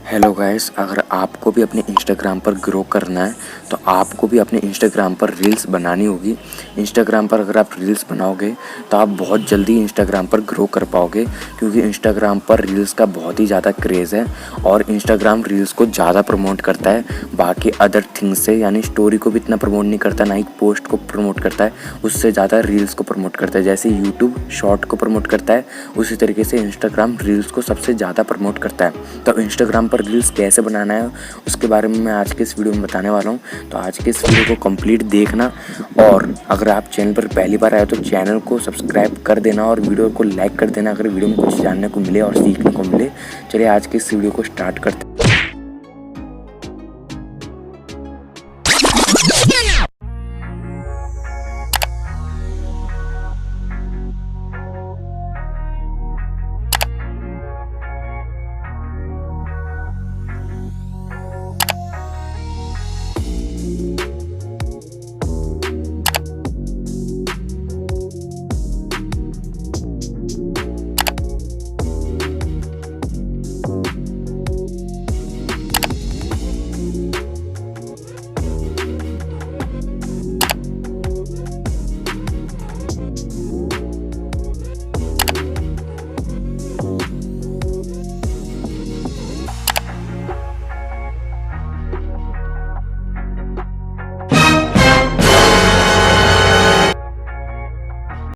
Hello guys, अगर आपको भी अपने इंस्टाग्राम पर ग्रो करना है तो आपको भी अपने इंस्टाग्राम पर रील्स बनानी होगी। इंस्टाग्राम पर अगर आप रील्स बनाओगे तो आप बहुत जल्दी इंस्टाग्राम पर ग्रो कर पाओगे, क्योंकि इंस्टाग्राम पर रील्स का बहुत ही ज़्यादा क्रेज़ है और इंस्टाग्राम रील्स को ज़्यादा प्रमोट करता है बाकी अदर थिंग्स से। यानी स्टोरी को भी इतना प्रमोट नहीं करता, ना ही पोस्ट को प्रमोट करता है, उससे ज़्यादा रील्स को प्रमोट करता है। जैसे यूट्यूब शॉर्ट को प्रमोट करता है, उसी तरीके से इंस्टाग्राम रील्स को सबसे ज़्यादा प्रमोट करता है। तो इंस्टाग्राम पर रील्स कैसे बनाना है उसके बारे में मैं आज के इस वीडियो में बताने वाला हूँ। तो आज के इस वीडियो को कंप्लीट देखना, और अगर आप चैनल पर पहली बार आए तो चैनल को सब्सक्राइब कर देना और वीडियो को लाइक कर देना अगर वीडियो में कुछ जानने को मिले और सीखने को मिले। चलिए आज के इस वीडियो को स्टार्ट करते हैं।